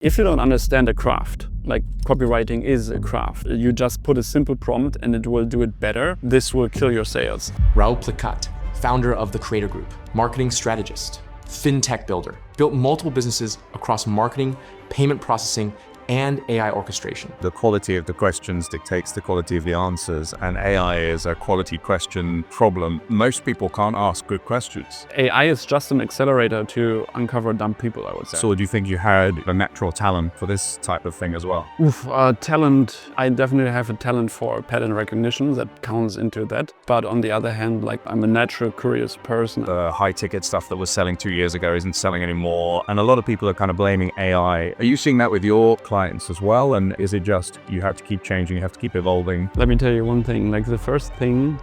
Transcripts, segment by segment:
If you don't understand a craft, like copywriting is a craft, you just put a simple prompt and it will do it better, this will kill your sales. Raoul Plickat, founder of the Creator Group, marketing strategist, fintech builder, built multiple businesses across marketing, payment processing, and AI orchestration. The quality of the questions dictates the quality of the answers, and AI is a quality question problem. Most people can't ask good questions. AI is just an accelerator to uncover dumb people, I would say. So do you think you had a natural talent for this type of thing as well? Talent, I definitely have a talent for pattern recognition that counts into that. But on the other hand, like I'm a natural curious person. The high ticket stuff that was selling 2 years ago isn't selling anymore. And a lot of people are kind of blaming AI. Are you seeing that with your clients as well? And is it just you have to keep changing, you have to keep evolving? Let me tell you one thing, like the first thing.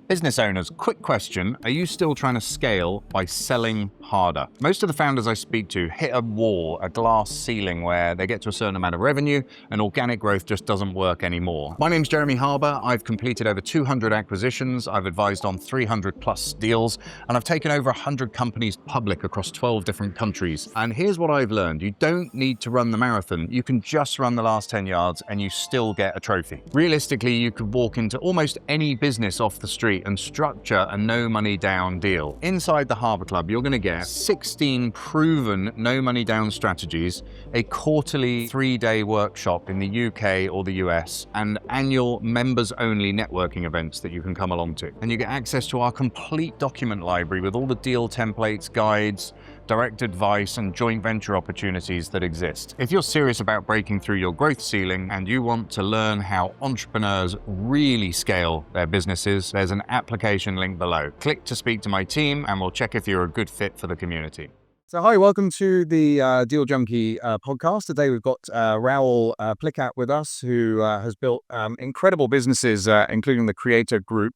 Business owners, quick question. Are you still trying to scale by selling harder? Most of the founders I speak to hit a wall, a glass ceiling where they get to a certain amount of revenue and organic growth just doesn't work anymore. My name's Jeremy Harbour. I've completed over 200 acquisitions. I've advised on 300 plus deals, and I've taken over 100 companies public across 12 different countries. And here's what I've learned. You don't need to run the marathon. You can just run the last 10 yards and you still get a trophy. Realistically, you could walk into almost any business off the street and structure a no money down deal. Inside the Harbour Club, you're going to get 16 proven no money down strategies, a quarterly 3-day workshop in the UK or the US, and annual members only networking events that you can come along to. And you get access to our complete document library with all the deal templates, guides, direct advice, and joint venture opportunities that exist. If you're serious about breaking through your growth ceiling and you want to learn how entrepreneurs really scale their businesses, there's an application link below. Click to speak to my team and we'll check if you're a good fit for the community. So hi, welcome to the Deal Junky podcast. Today we've got Raoul Plickat with us, who has built incredible businesses, including the Creator Group,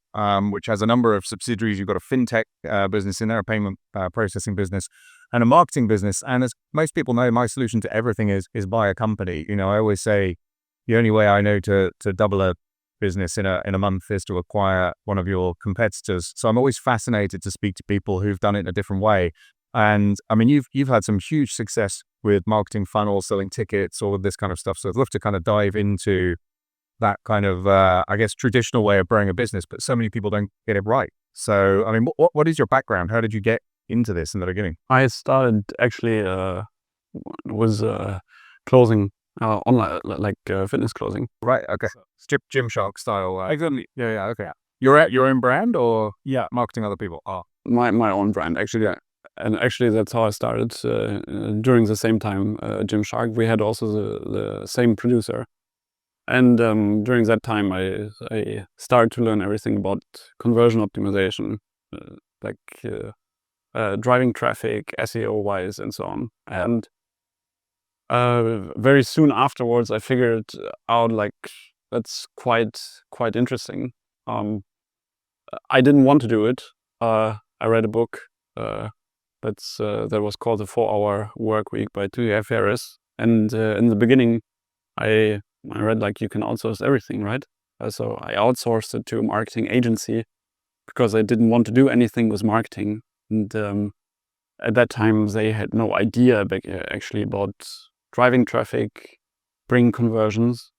which has a number of subsidiaries. You've got a fintech business in there, a payment processing business, and a marketing business. And as most people know, my solution to everything is buy a company. You know, I always say the only way I know to double a business in a month is to acquire one of your competitors. So I'm always fascinated to speak to people who've done it in a different way. And I mean, you've had some huge success with marketing funnels, selling tickets, all of this kind of stuff. So I'd love to kind of dive into that kind of, I guess, traditional way of growing a business, but so many people don't get it right. So, I mean, what is your background? How did you get into this in the beginning? I started actually was clothing online, like fitness clothing. Right. Okay. Gymshark style. Exactly. Yeah. Okay. You're at your own brand or Yeah, marketing other people? Oh, my own brand actually. Yeah. And actually, that's how I started. During the same time, Gymshark, we had also the same producer. And during that time, I started to learn everything about conversion optimization, like driving traffic, SEO-wise, and so on. And very soon afterwards, I figured out like that's quite interesting. I didn't want to do it. I read a book. That was called The 4-Hour Work Week by Tuya Ferris. And in the beginning, I read like you can outsource everything, right? So I outsourced it to a marketing agency because I didn't want to do anything with marketing. And at that time, they had no idea actually about driving traffic, bringing conversions,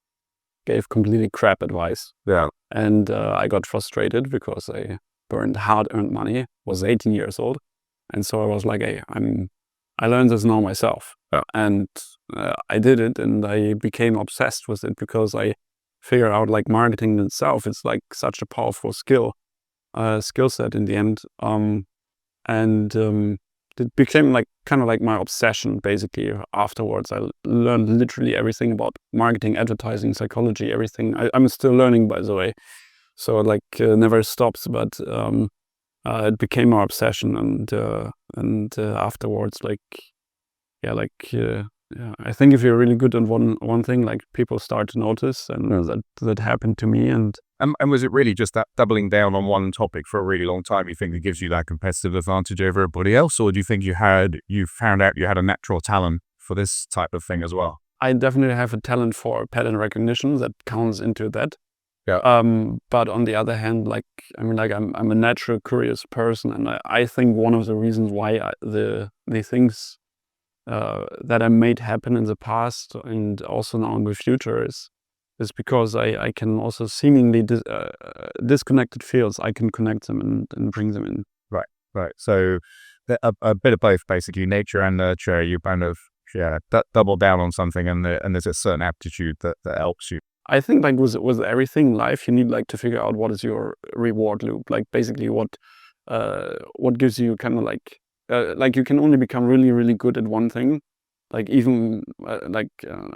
gave completely crap advice. yeah. And I got frustrated because I burned hard-earned money, was 18 years old. And so I was like, hey, I learned this now myself. Yeah. And I did it and I became obsessed with it because I figured out like marketing itself is like such a powerful skill set in the end. It became like kind of like my obsession basically. Afterwards, I learned literally everything about marketing, advertising, psychology, everything. I'm still learning, by the way. So like never stops, but it became my obsession, and afterwards, I think if you're really good on one thing, like people start to notice, and that happened to me. And was it really just that doubling down on one topic for a really long time, you think, that gives you that competitive advantage over everybody else? Or do you think you found out you had a natural talent for this type of thing as well? I definitely have a talent for pattern recognition that counts into that. Yeah. But on the other hand, I'm a natural curious person, and I think one of the reasons why the things that I made happen in the past and also now in the future is because I can also seemingly disconnected fields, I can connect them and bring them in. Right. So a bit of both, basically, nature and nurture. You kind of double down on something, and there's a certain aptitude that helps you. I think like with everything in life, you need like to figure out what is your reward loop. Like basically what gives you kind of like you can only become really, really good at one thing. Like even I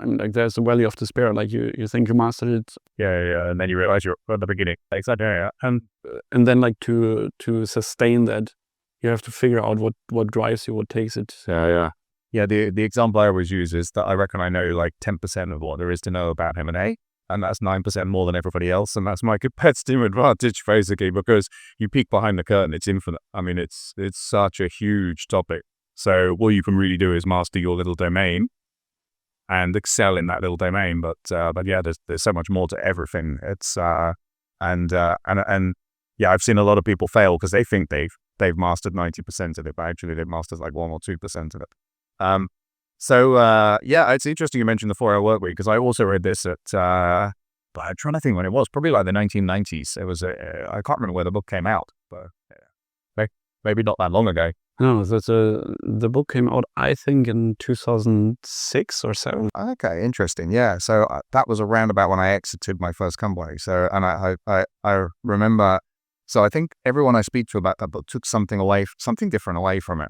mean, like there's the valley of despair. Like you think you mastered it. Yeah. And then you realize you're at the beginning. Exactly. Yeah. And then like to sustain that, you have to figure out what drives you, what takes it. Yeah. The example I always use is that I reckon I know like 10% of what there is to know about M&A, and that's 9% more than everybody else, and that's my competitive advantage, basically, because you peek behind the curtain, it's infinite. I mean, it's such a huge topic. So all you can really do is master your little domain and excel in that little domain. But yeah, there's so much more to everything. It's and yeah, I've seen a lot of people fail because they think they've mastered 90% of it, but actually they've mastered like 1 or 2% of it. So yeah, it's interesting you mentioned the 4-hour work week, because I also read this at but I'm trying to think when it was, probably like the 1990s. It was I can't remember where the book came out, but maybe not that long ago. No, the book came out, I think, in 2006 or 7. Okay, interesting. Yeah, so that was around about when I exited my first company. So, and I remember. So I think everyone I speak to about that book took something different away from it.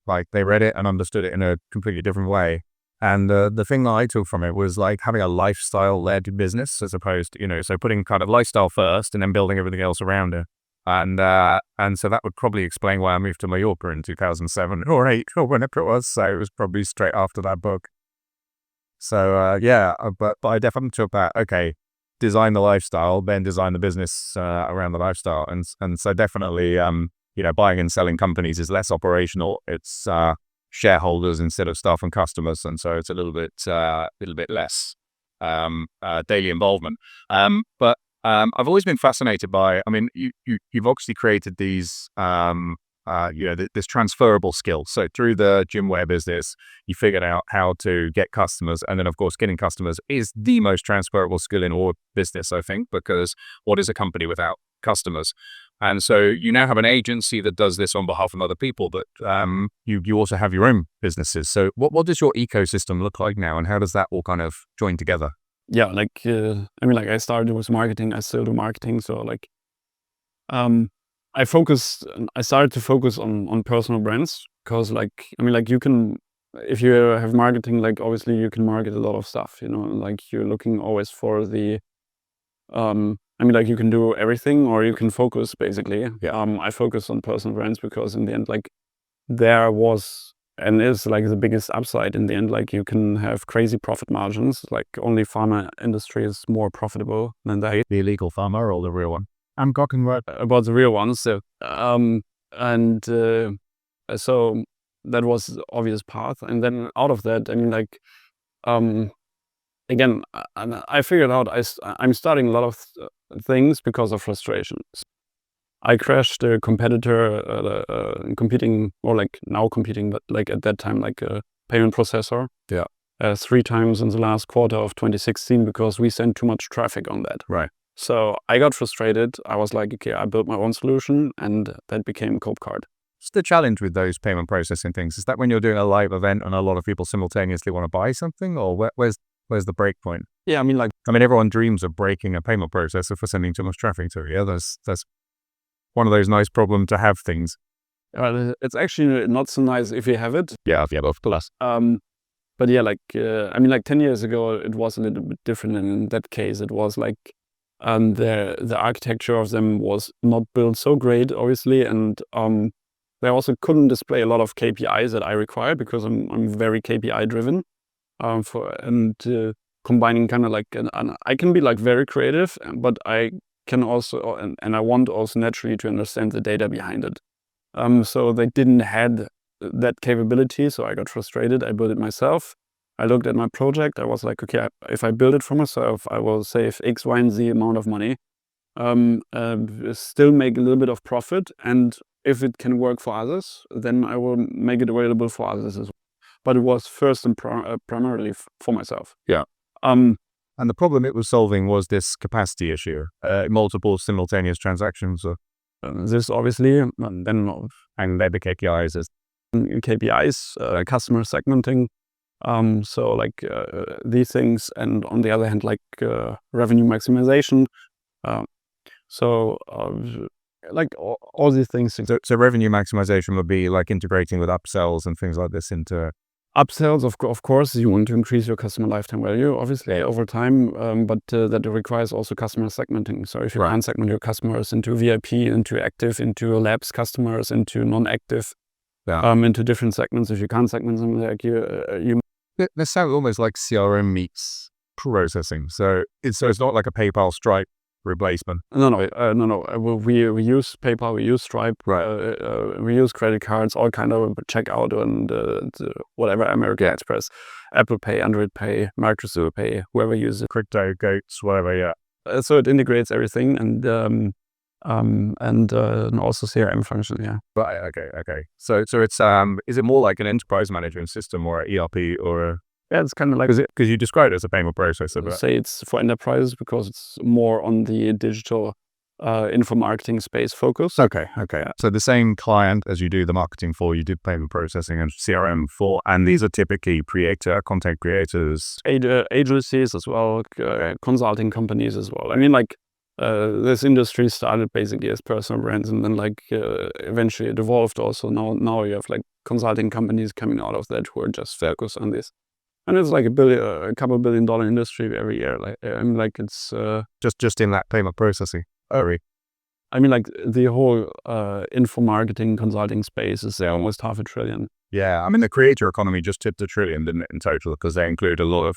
Like they read it and understood it in a completely different way. And the thing that I took from it was like having a lifestyle-led business, as opposed to, so putting kind of lifestyle first and then building everything else around it. And so that would probably explain why I moved to Mallorca in 2007 or 8 or whenever it was. So it was probably straight after that book. So but I definitely took that. Okay, design the lifestyle, then design the business around the lifestyle. And so definitely, buying and selling companies is less operational. It's shareholders instead of staff and customers, and so it's a little bit less daily involvement. But I've always been fascinated by. I mean, you've obviously created these. This transferable skill. So through the gymwear business, you figured out how to get customers. And then, of course, getting customers is the most transferable skill in all business, I think, because what is a company without customers? And so you now have an agency that does this on behalf of other people, but you also have your own businesses. So what does your ecosystem look like now, and how does that all kind of join together? Yeah, I started with marketing. I still do marketing. So I started to focus on personal brands, because you can, if you have marketing, like obviously you can market a lot of stuff, like you're looking always for the, you can do everything or you can focus basically. Yeah. I focus on personal brands because in the end, like there was and is like the biggest upside in the end. Like you can have crazy profit margins, like only pharma industry is more profitable than the illegal pharma or the real one? I'm talking about the real ones. So, so that was the obvious path. And then out of that, again, I figured out I'm starting a lot of things because of frustration. I crashed a competitor competing, or like now competing, but like at that time, like a payment processor. Yeah. 3 times in the last quarter of 2016 because we sent too much traffic on that. Right. So I got frustrated. I was like, okay, I built my own solution, and that became CopeCart. What's the challenge with those payment processing things? Is that when you're doing a live event and a lot of people simultaneously want to buy something, or where's the break point? Yeah, everyone dreams of breaking a payment processor for sending too much traffic to it. Yeah, that's one of those nice problem to have things. It's actually not so nice if you have it. Yeah, of course. But yeah, 10 years ago, it was a little bit different. And in that case, it was like, the architecture of them was not built so great, obviously, and they also couldn't display a lot of KPIs that I required, because I'm very KPI driven. Combining kind of like I can be like very creative, but I can also and I want also naturally to understand the data behind it. So they didn't had that capability, so I got frustrated. I built it myself. I looked at my project. I was like, okay, if I build it for myself, I will save X, Y, and Z amount of money, still make a little bit of profit. And if it can work for others, then I will make it available for others as well. but it was first and primarily for myself. Yeah. And the problem it was solving was this capacity issue, multiple simultaneous transactions. This obviously, and then the KPIs is customer segmenting. So like these things, and on the other hand, like revenue maximization. Like all these things. So revenue maximization would be like integrating with upsells and things like this into... Upsells, of course, you want to increase your customer lifetime value, obviously, over time, but that requires also customer segmenting. So if you can segment your customers into VIP, into active, into lapsed customers, into non-active, into different segments. If you can't segment them, like you This sounds almost like CRM meets processing. So it's not like a PayPal Stripe replacement. No. We use PayPal, we use Stripe, we use credit cards, all kind of checkout and whatever, American Express, Apple Pay, Android Pay, Microsoft Pay, whoever uses it, crypto, goats, whatever. So it integrates everything and also CRM function. Yeah. Right. Okay. So it's is it more like an enterprise management system or an ERP or Yeah, it's kind of like, because you described it as a payment processor. But say it's for enterprises because it's more on the digital info marketing space focus. Okay. So the same client as you do the marketing for, you do payment processing and CRM for, and these are typically content creators, agencies as well, consulting companies as well. I mean, like this industry started basically as personal brands, and then like eventually it evolved also. Now you have like consulting companies coming out of that who are just focused on this. And it's like a couple $1 billion industry every year. Like I mean, like it's just in that payment processing. I mean, like the whole info marketing consulting space is almost $500 billion. Yeah, I mean the creator economy just tipped $1 trillion, didn't it, in total? Because they include a lot of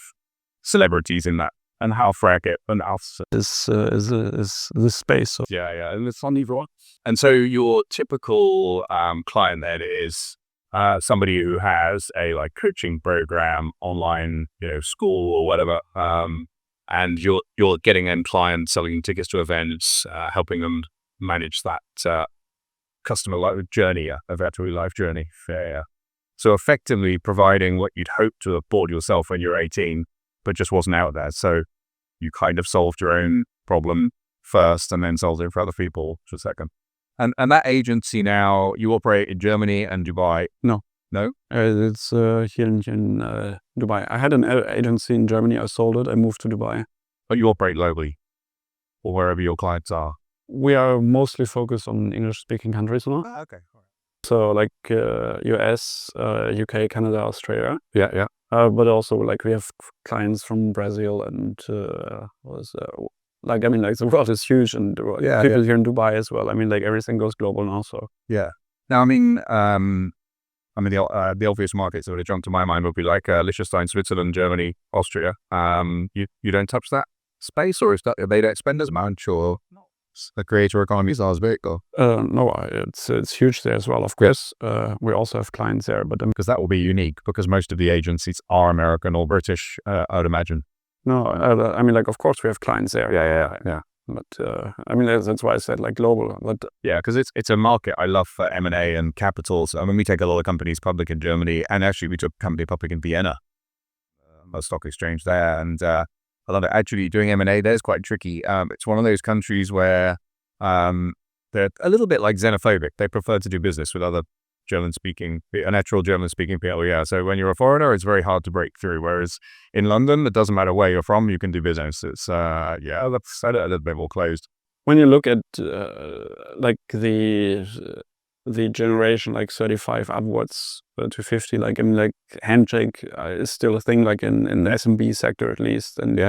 celebrities in that, and how fragile and how is this space. So. Yeah, and it's on either one. And so your typical client then is somebody who has a like coaching program, online, school or whatever, and you're getting them clients, selling tickets to events, helping them manage that customer life journey, a virtual life journey. Yeah. So effectively providing what you'd hope to have bought yourself when you're 18, but just wasn't out there. So you kind of solved your own problem first, and then solved it for other people for a second. And that agency now, you operate in Germany and Dubai? No. It's here in Dubai. I had an agency in Germany. I sold it. I moved to Dubai. But you operate globally, or wherever your clients are? We are mostly focused on English-speaking countries now. Okay. So like US, UK, Canada, Australia. Yeah. But also like we have clients from Brazil and like, I mean, like the world is huge, and people here in Dubai as well. I mean, like everything goes global now. So yeah. Now, I mean, the obvious markets that would jump to my mind would be like Liechtenstein, Switzerland, Germany, Austria. You don't touch that space, or is that they don't spend as much, or the creator economies are as big? Or? No, it's huge there as well. Of course, we also have clients there, but because that will be unique, because most of the agencies are American or British, I would imagine. No, I mean, like, of course we have clients there. Yeah. But I mean, that's why I said like global. But yeah, because it's a market I love for M&A and capital. So I mean, we take a lot of companies public in Germany, and actually we took a company public in Vienna, a stock exchange there, and I love it. Actually, doing M&A there is quite tricky. It's one of those countries where they're a little bit like xenophobic. They prefer to do business with other natural German-speaking people. Yeah, so when you're a foreigner, it's very hard to break through. Whereas in London, it doesn't matter where you're from, you can do business. It's that's a little bit more closed. When you look at like the generation like 35 upwards to 50, like I mean, like handshake is still a thing, like in the SMB sector at least. And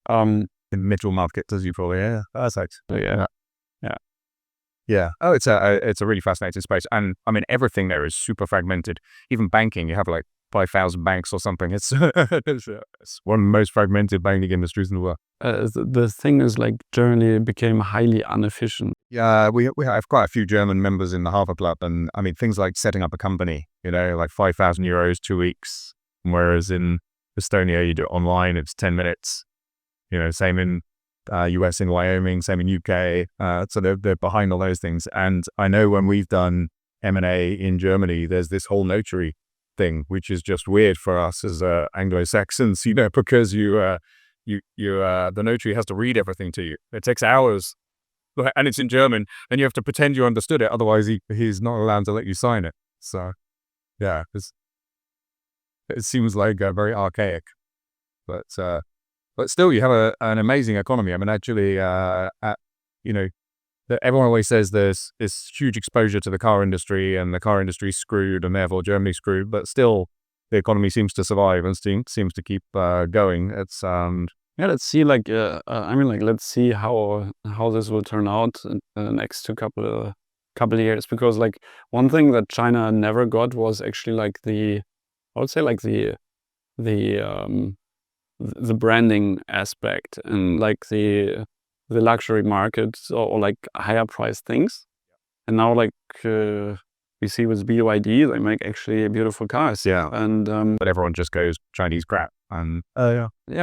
in middle market, as you probably perfect. Yeah. Oh, it's a really fascinating space. And I mean, everything there is super fragmented. Even banking, you have like 5,000 banks or something. It's one of the most fragmented banking industries in the world. The thing is, like, Germany became highly inefficient. Yeah, we have quite a few German members in the Harvard Club. And I mean, things like setting up a company, like 5,000 euros, 2 weeks. Whereas in Estonia, you do it online, it's 10 minutes. Same in US, in Wyoming, same in UK. So they're behind all those things. And I know when we've done M&A in Germany, there's this whole notary thing, which is just weird for us as Anglo-Saxons, because the notary has to read everything to you. It takes hours, and it's in German, and you have to pretend you understood it. Otherwise, he's not allowed to let you sign it. So, yeah, it seems like very archaic, but still, you have an amazing economy. I mean, actually, everyone always says there's this huge exposure to the car industry, and the car industry's screwed, and therefore Germany's screwed. But still, the economy seems to survive and seems to keep going. It's let's see. Let's see how this will turn out in the next couple of years. Because one thing that China never got was actually the branding aspect and the luxury markets or higher priced things. And now we see with BYD, they make actually beautiful cars. Yeah. And but everyone just goes Chinese crap, and but they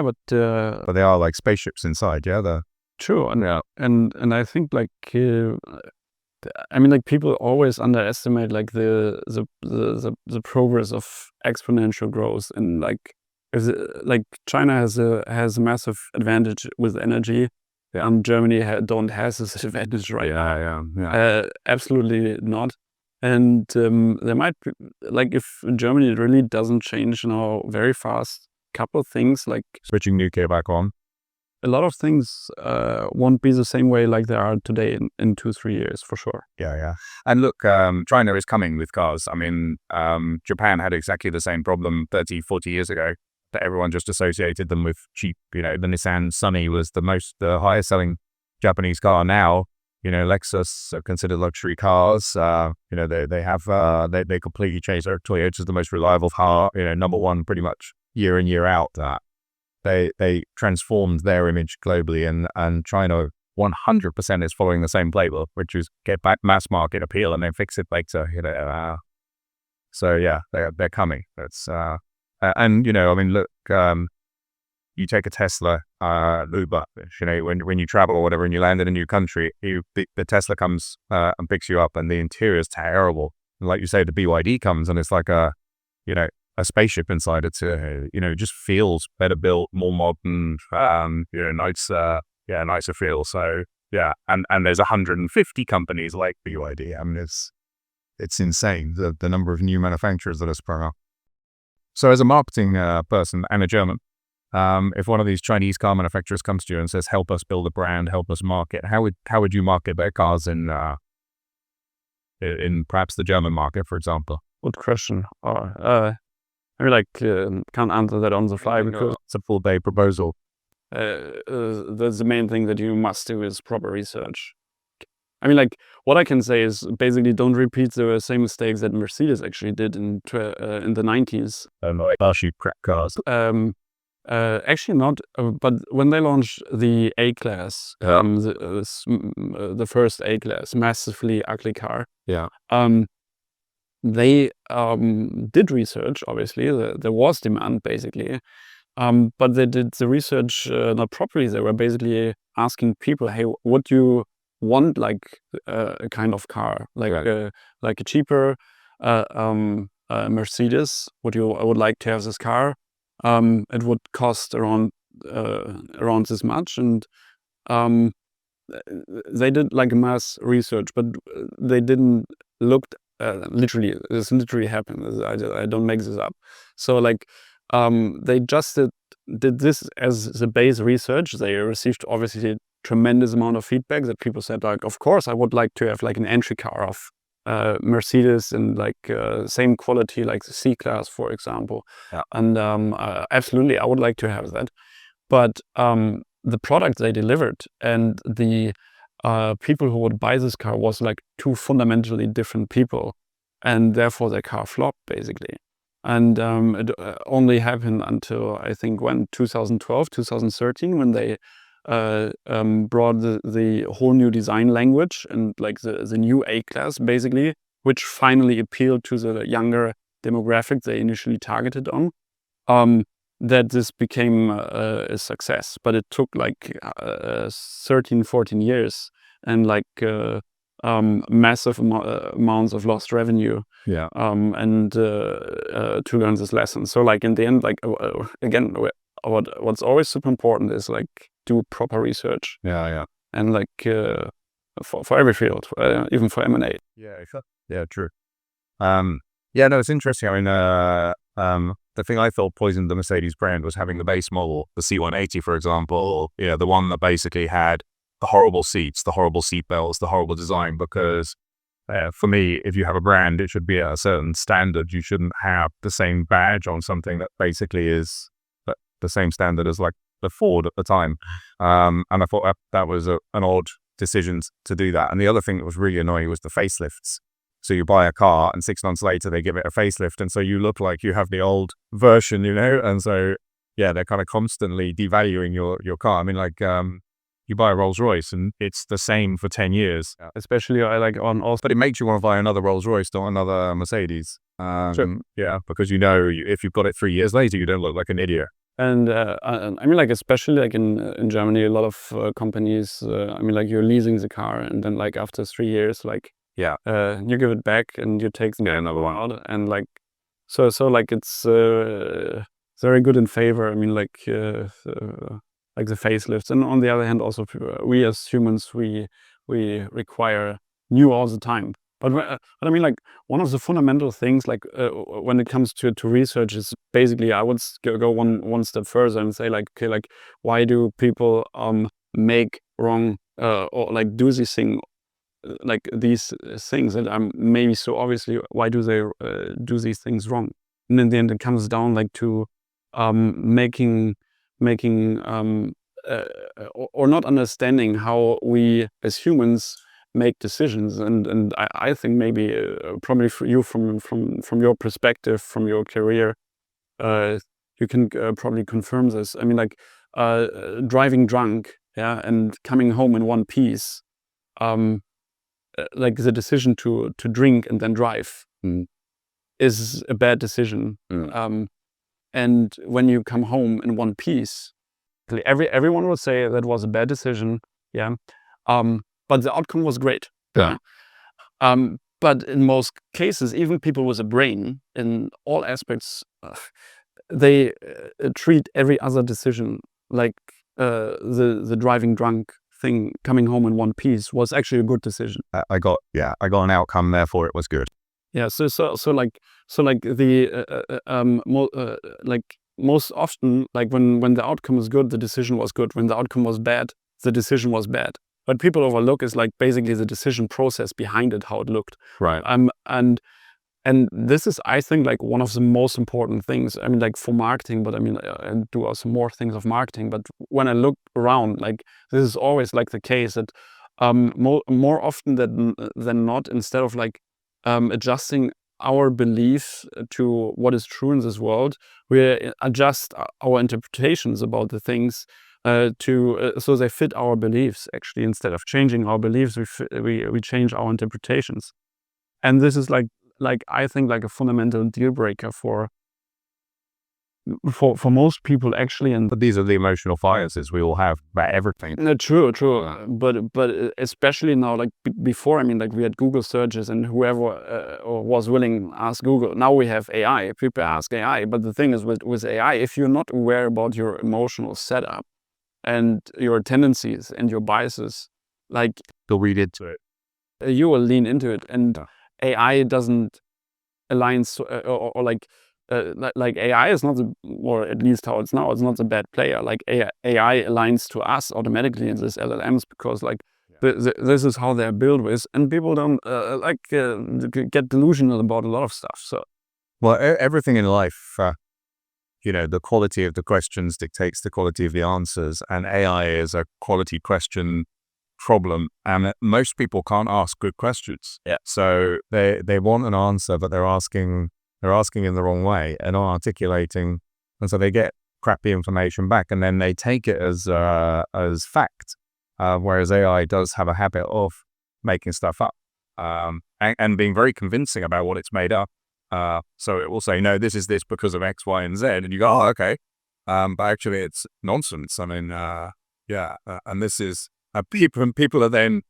are like spaceships inside. Yeah, they're true. And I think people always underestimate the progress of exponential growth, and China has a massive advantage with energy. Germany don't has this advantage right now. Yeah. Absolutely not. And there might be, if Germany really doesn't change now very fast, couple of things switching nuclear back on. A lot of things won't be the same way like they are today in 2-3 years, for sure. Yeah. And look, China is coming with cars. I mean, Japan had exactly the same problem 30, 40 years ago, that everyone just associated them with cheap. The Nissan Sunny was the highest selling Japanese car. Now, Lexus are considered luxury cars. They completely changed. Toyota's the most reliable car, number one pretty much year in, year out. They transformed their image globally, and China 100% is following the same playbook, which is get back mass market appeal and then fix it later. So yeah, they're coming. That's look, you take a Tesla, Uber, when you travel or whatever and you land in a new country, the Tesla comes and picks you up, and the interior is terrible. And like you say, the BYD comes and it's like a spaceship inside. It's it just feels better built, more modern, nicer feel. So yeah, and there's 150 companies like BYD. I mean, it's insane the number of new manufacturers that are sprung up. So as a marketing person and a German, if one of these Chinese car manufacturers comes to you and says, "Help us build a brand, help us market," how would you market their cars in perhaps the German market, for example? Good question. I can't answer that on the fly because it's a full day proposal. The main thing that you must do is proper research. What I can say is basically don't repeat the same mistakes that Mercedes actually did in the 90s. Cheap crap cars. Actually not, but when they launched the A-Class, the first A-Class, massively ugly car, they did research, obviously. There was demand, basically. But they did the research not properly. They were basically asking people, hey, what do you want, a kind of car? A cheaper Mercedes. I would like to have this car. It would cost around this much. And they did mass research, but they didn't look literally. This literally happened. I don't make this up. So they just did this as the base research. They received obviously a tremendous amount of feedback that people said of course I would like to have an entry car of Mercedes and same quality like the C-Class, for example. And absolutely I would like to have that. But the product they delivered and the people who would buy this car was two fundamentally different people, and therefore the car flopped basically. And it only happened until I think 2012, 2013, when they brought the whole new design language and the new A-Class basically, which finally appealed to the younger demographic they initially targeted on. That this became a success, but it took 13, 14 years, and massive amounts of lost revenue. Yeah. And to learn this lesson. So like in the end, like again, what's always super important is like do proper research. Yeah. And like for every field, even for M&A. Yeah, true. Yeah, no, it's interesting. I mean, the thing I thought poisoned the Mercedes brand was having the base model, the C180, for example, the one that basically had the horrible seats, the horrible seat belts, the horrible design, because for me, if you have a brand, it should be at a certain standard. You shouldn't have the same badge on something that basically is the same standard as like the Ford at the time. And I thought that was an odd decision to do that. And the other thing that was really annoying was the facelifts. So you buy a car and 6 months later they give it a facelift. And so you look like you have the old version, and so, yeah, they're kind of constantly devaluing your car. I mean, like, you buy a Rolls Royce and it's the same for 10 years. Especially like on also. But it makes you want to buy another Rolls Royce, not another Mercedes. Sure. Yeah, because if you've got it 3 years later, you don't look like an idiot. And I mean, like, especially like in Germany, a lot of companies, I mean, like you're leasing the car and then like after 3 years, like, yeah, you give it back and you take another one out, and like so like it's very good in favor. I mean, like the facelifts, and on the other hand, also we as humans we require new all the time. But I mean, like one of the fundamental things, like when it comes to research, is basically I would go one step further and say like, okay, like why do people make wrong or like do this thing? Like these things that are maybe so obviously, why do they do these things wrong? And in the end, it comes down like to making or not understanding how we as humans make decisions. And I think maybe probably for you from your perspective, from your career, you can probably confirm this. I mean, like driving drunk, yeah, and coming home in one piece. Like the decision to drink and then drive is a bad decision. And when you come home in one piece, everyone would say that was a bad decision. Yeah. But the outcome was great. Yeah. But in most cases, even people with a brain in all aspects, they treat every other decision like the driving drunk thing, coming home in one piece, was actually a good decision. I got an outcome, therefore it was good. Yeah. So like the like most often, like when the outcome is good, the decision was good. When the outcome was bad, the decision was bad. What people overlook is like basically the decision process behind it, how it looked. Right. And this is, I think, like one of the most important things. I mean, like for marketing, but I mean, I do also more things of marketing. But when I look around, like this is always like the case that more often than not, instead of like adjusting our belief to what is true in this world, we adjust our interpretations about the things so they fit our beliefs. Actually, instead of changing our beliefs, we change our interpretations, and this is like I think like a fundamental deal breaker for most people, actually. But these are the emotional biases we all have about everything. True. But especially now, like before, I mean, like we had Google searches, and whoever was willing ask Google. Now we have AI. People ask AI. But the thing is with AI, if you're not aware about your emotional setup and your tendencies and your biases, like You'll read into it. You will lean into it, and AI doesn't align or like AI is not or at least how it's now, it's not a bad player. Like AI aligns to us automatically in these LLMs because like this is how they're built with, and people don't get delusional about a lot of stuff. So, well, everything in life, the quality of the questions dictates the quality of the answers, and AI is a quality question problem, and most people can't ask good questions. Yeah. So they want an answer, but they're asking in the wrong way and not articulating, and so they get crappy information back, and then they take it as fact. Whereas AI does have a habit of making stuff up and being very convincing about what it's made up. So it will say, no, this is this because of X, Y, and Z, and you go, oh, okay. But actually, it's nonsense. I mean, and this is. People are then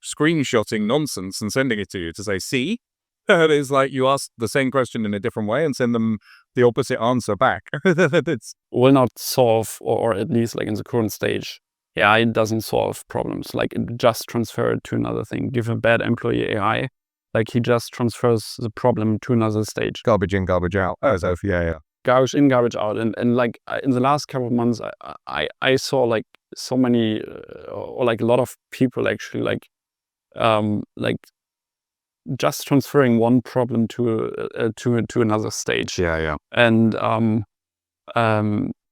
screenshotting nonsense and sending it to you to say, see? And it's like you ask the same question in a different way and send them the opposite answer back. It's will not solve, or at least like in the current stage, AI doesn't solve problems. Like it just transfer it to another thing. Give a bad employee AI, like he just transfers the problem to another stage. garbage in, garbage out. Oh, so yeah. Garbage in, garbage out. And like in the last couple of months, I saw like so many, or like a lot of people actually like just transferring one problem to another stage. Yeah. And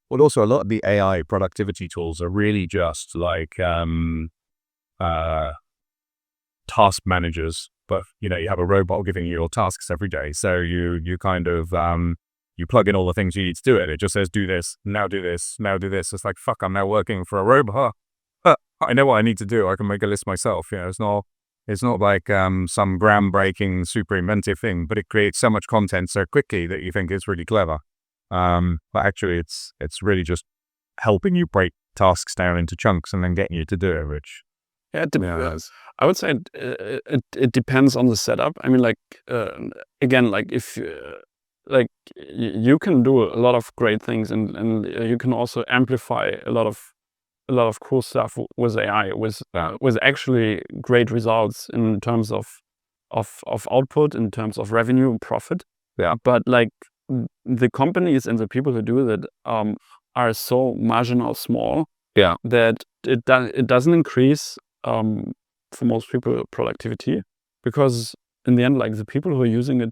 well, also a lot of the AI productivity tools are really just like task managers, but you have a robot giving you your tasks every day. So you kind of you plug in all the things you need to do it. It just says do this, now do this, now do this. It's like, fuck, I'm now working for a robot. I know what I need to do. I can make a list myself. It's not like some groundbreaking, super inventive thing, but it creates so much content so quickly that you think it's really clever. But actually, it's really just helping you break tasks down into chunks and then getting you to do it, which I would say it depends on the setup. I mean, like again, like if like you can do a lot of great things, and you can also amplify a lot of cool stuff with AI, with actually great results in terms of output, in terms of revenue and profit. Yeah. But like the companies and the people who do that are so marginal small that it doesn't increase for most people productivity, because in the end, like the people who are using it,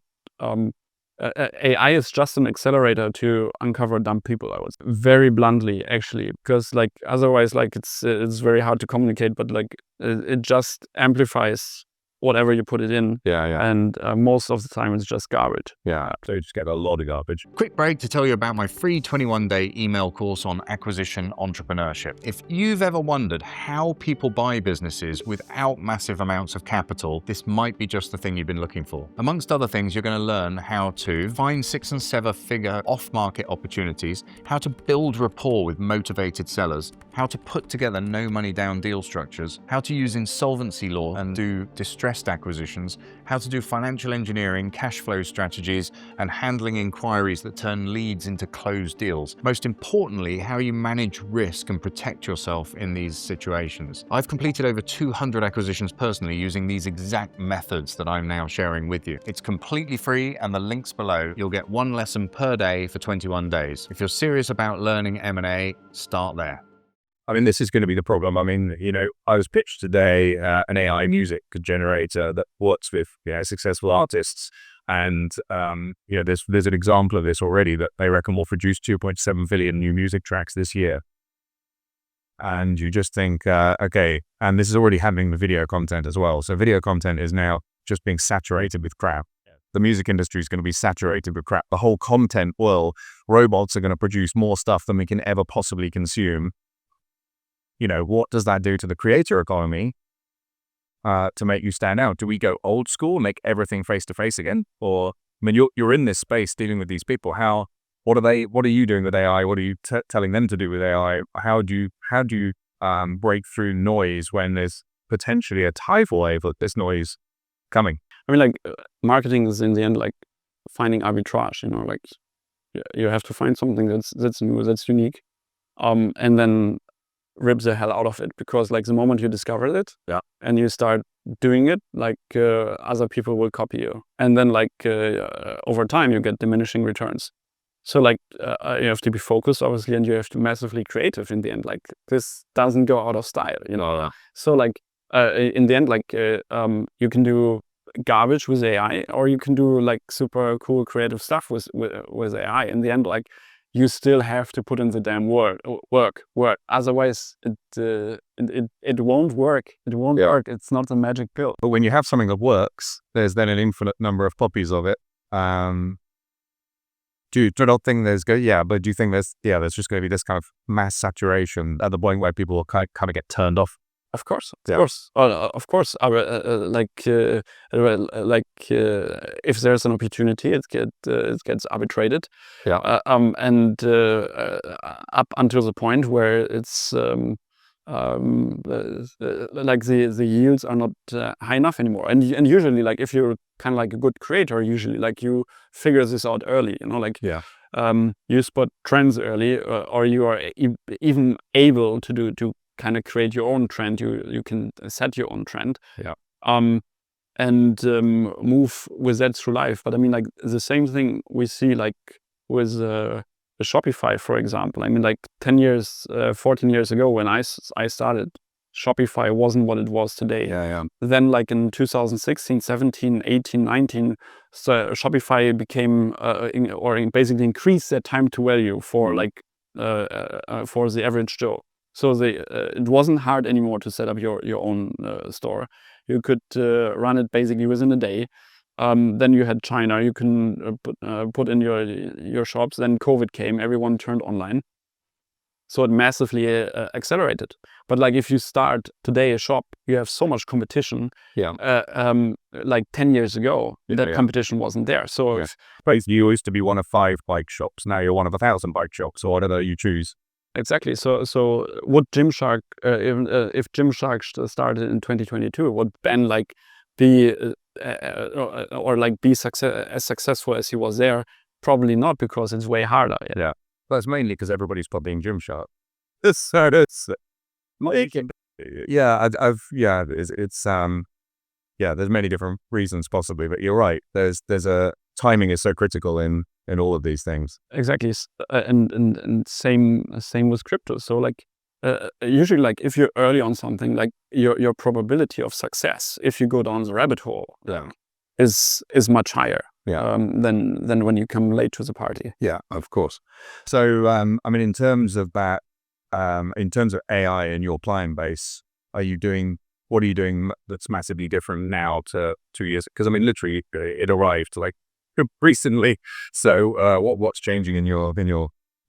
AI is just an accelerator to uncover dumb people, I would say. Very bluntly, actually, because like otherwise, like it's very hard to communicate, but like it just amplifies whatever you put it in. And most of the time it's just garbage. So you just get a lot of garbage. Quick break to tell you about my free 21-day email course on acquisition entrepreneurship. If you've ever wondered how people buy businesses without massive amounts of capital, this might be just the thing you've been looking for. Amongst other things, you're going to learn how to find 6- and 7-figure off-market opportunities, how to build rapport with motivated sellers, how to put together no money down deal structures, how to use insolvency law and do distressed acquisitions, how to do financial engineering, cash flow strategies, and handling inquiries that turn leads into closed deals. Most importantly, how you manage risk and protect yourself in these situations. I've completed over 200 acquisitions personally using these exact methods that I'm now sharing with you. It's completely free, and the link's below. You'll get 1 lesson per day for 21 days. If you're serious about learning M&A, start there. I mean, this is going to be the problem. I mean, I was pitched today an AI music generator that works with successful artists. And, there's an example of this already that they reckon will produce 2.7 billion new music tracks this year. And you just think, okay, and this is already having the video content as well. So video content is now just being saturated with crap. The music industry is going to be saturated with crap. The whole content world, robots are going to produce more stuff than we can ever possibly consume. What does that do to the creator economy to make you stand out? Do we go old school, make everything face to face again? Or, I mean, you're in this space dealing with these people. What are you doing with AI? What are you telling them to do with AI? How do you break through noise when there's potentially a tidal wave of this noise coming? I mean, like marketing is in the end like finding arbitrage. Like you have to find something that's new, that's unique, and then rip the hell out of it, because like the moment you discover it and you start doing it, like other people will copy you, and then like over time you get diminishing returns. So like you have to be focused, obviously, and you have to be massively creative in the end. Like this doesn't go out of style, So like in the end, like you can do garbage with AI, or you can do like super cool creative stuff with AI. In the end, like you still have to put in the damn work. Otherwise, it won't work. It won't work. It's not a magic pill. But when you have something that works, there's then an infinite number of copies of it. Do you not think there's good? Yeah, but do you think there's just going to be this kind of mass saturation at the point where people will kind of get turned off? Of course. Of course. If there's an opportunity, it gets arbitrated. And up until the point where it's like the yields are not high enough anymore. And usually, like if you're kind of like a good creator, usually like you figure this out early, like you spot trends early, or you are even able to kind of create your own trend. You can set your own trend. And move with that through life. But I mean, like the same thing we see like with Shopify, for example. I mean, like 10 years, 14 years ago when I started, Shopify wasn't what it was today. Then like in 2016, 17, 18, 19, so Shopify became, or basically increased their time to value for like, for the average Joe. So it wasn't hard anymore to set up your own store. You could run it basically within a day. Then you had China. You can put in your shops. Then COVID came. Everyone turned online. So it massively accelerated. But like if you start today a shop, you have so much competition. Like 10 years ago, that competition wasn't there. So you used to be one of 5 bike shops. Now you're one of 1,000 bike shops, or whatever you choose. Exactly. So would Gymshark, if Gymshark started in 2022, would Ben like be or like be as successful as he was there? Probably not, because it's way harder. But it's mainly because everybody's copying Gymshark. It's there's many different reasons possibly, but you're right. There's a timing is so critical in all of these things. Exactly. And same with crypto. So like usually, like if you're early on something, like your probability of success, if you go down the rabbit hole, is much higher than when you come late to the party. Yeah, of course. So I mean, in terms of that, in terms of AI in your client base, what are you doing that's massively different now to 2 years? Because I mean, literally, it arrived like recently. So what's changing in your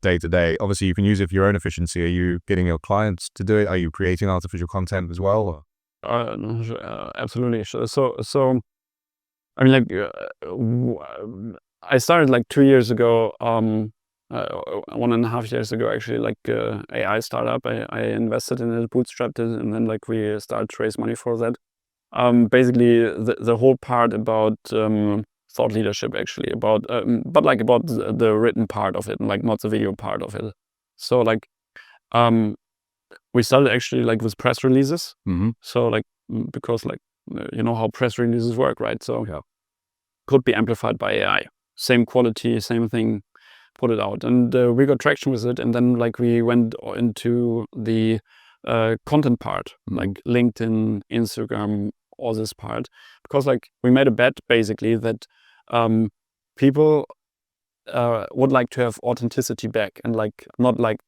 day to day? Obviously, you can use it for your own efficiency. Are you getting your clients to do it? Are you creating artificial content as well? Absolutely. So I mean, like I started like 2 years ago. 1.5 years ago, actually, like AI startup. I invested in it, bootstrapped it, and then like we started to raise money for that. Basically, the whole part about thought leadership, actually, about but like about the written part of it, and like not the video part of it. So like we started actually like with press releases. So like because like you know how press releases work, right? So could be amplified by AI, same quality, same thing. Put it out, and we got traction with it, and then like we went into the content part, like LinkedIn, Instagram, all this part, because like we made a bet basically that people would like to have authenticity back, and like not like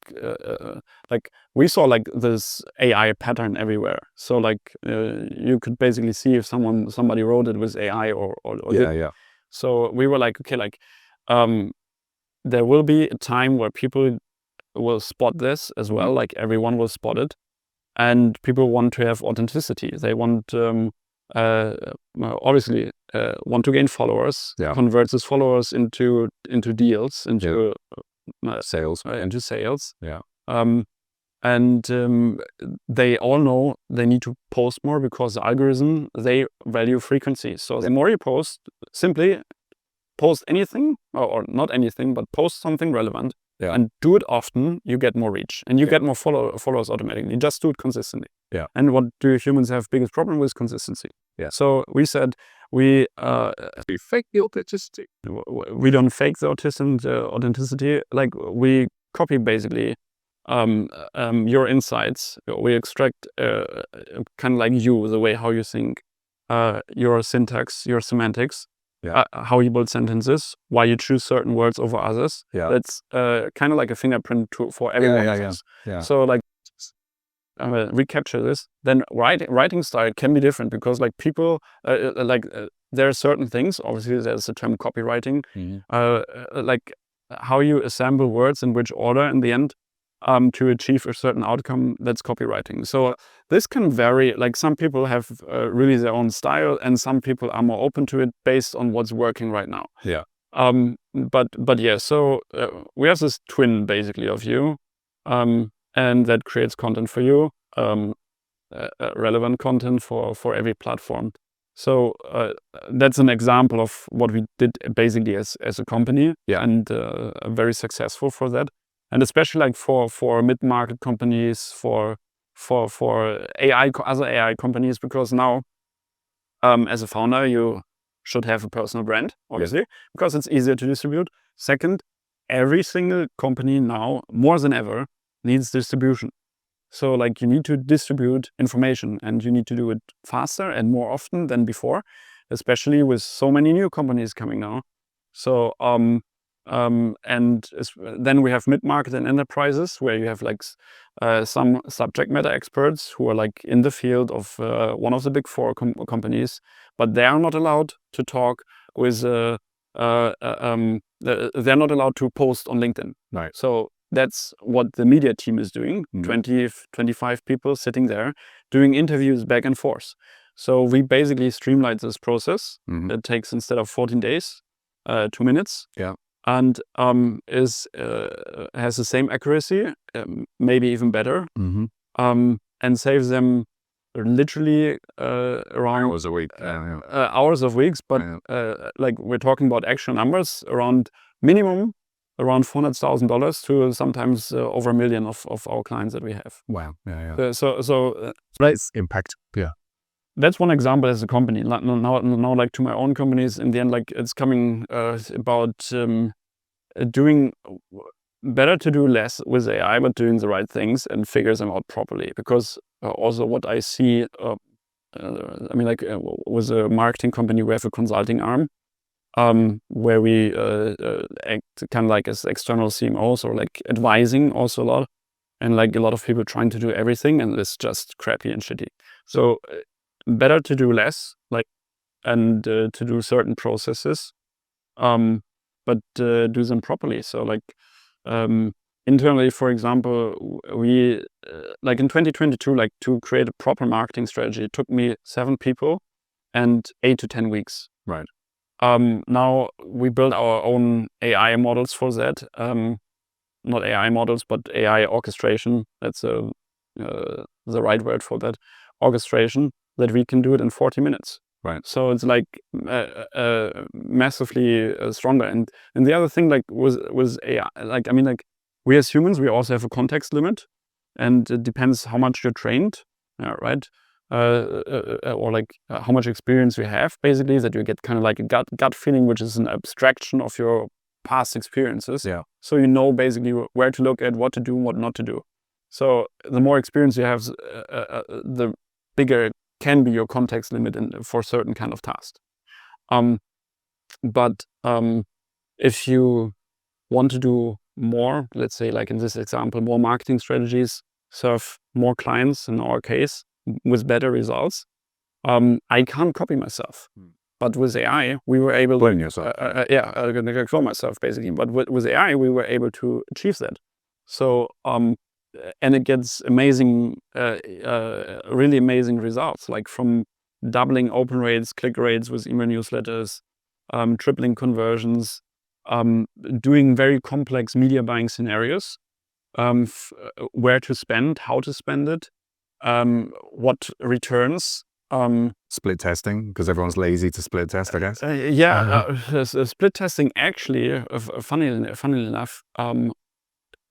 we saw like this AI pattern everywhere. So like you could basically see if somebody wrote it with AI or So we were like, okay, like there will be a time where people will spot this as well, like everyone will spot it, and people want to have authenticity. They want obviously want to gain followers, convert these followers into deals, into sales, into sales. And they all know they need to post more, because the algorithm, they value frequency. So the more you post, simply post anything, or not anything, but post something relevant, and do it often, you get more reach, and you get more followers automatically. Just do it consistently. And what do humans have biggest problem with? Consistency. So we said we fake the authenticity. We don't fake the authenticity. Like we copy basically your insights. We extract kind of like you, the way how you think, your syntax, your semantics. How you build sentences, why you choose certain words over others. That's kind of like a fingerprint for everyone. So like recapture this. Then writing style can be different, because like people there are certain things. Obviously, there's the term copywriting. Like how you assemble words in which order in the end to achieve a certain outcome, that's copywriting. So this can vary. Like some people have really their own style, and some people are more open to it based on what's working right now. But yeah, so we have this twin basically of you, and that creates content for you. relevant content for every platform. So that's an example of what we did basically as a company, and very successful for that. And especially like for mid-market companies, for other AI companies, because now as a founder you should have a personal brand, obviously, because it's easier to distribute. Second, every single company now more than ever needs distribution. So like you need to distribute information, and you need to do it faster and more often than before, especially with so many new companies coming now. So then we have mid-market and enterprises, where you have like some subject matter experts who are like in the field of one of the big four companies, but they are not allowed to talk with they're not allowed to post on LinkedIn. Right. So that's what the media team is doing. 20, 25 people sitting there doing interviews back and forth. So we basically streamlined this process. It takes, instead of 14 days, 2 minutes. Yeah. And has the same accuracy, maybe even better, and saves them literally around hours a week. hours of weeks. But like we're talking about actual numbers, around minimum around $400,000 to sometimes over $1 million of our clients that we have. Wow. Yeah. So that's impact. Yeah. That's one example as a company. Now, like to my own companies, in the end, like it's coming about doing better to do less with AI, but doing the right things and figure them out properly. Because also what I see, I mean, like with a marketing company, we have a consulting arm where we act kind of like as external CMOs, or like advising also a lot, and like a lot of people trying to do everything, and it's just crappy and shitty. So better to do less, like, and to do certain processes, but do them properly. So like internally, for example, we like in 2022, like to create a proper marketing strategy, it took me 7 people and 8 to 10 weeks. Right. Now we build our own AI models for that. Not AI models, but AI orchestration. That's the right word for that. Orchestration, that we can do it in 40 minutes. Right. So it's like massively stronger. And the other thing, like was AI, like, I mean, like we as humans, we also have a context limit, and it depends how much you're trained, right? Or like how much experience you have, basically, that you get kind of like a gut feeling, which is an abstraction of your past experiences. Yeah. So you know basically where to look at, what to do, what not to do. So the more experience you have, the bigger can be your context limit for certain kind of task. But if you want to do more, let's say like in this example, more marketing strategies, serve more clients in our case with better results, I can't copy myself. But with AI, we were able to blame yourself. Clone myself basically. But with AI, we were able to achieve that. So and it gets amazing, really amazing results, like from doubling open rates, click rates with email newsletters, tripling conversions, doing very complex media buying scenarios, where to spend, how to spend it, what returns. Split testing, because everyone's lazy to split test, I guess. Split testing, actually, funnily enough,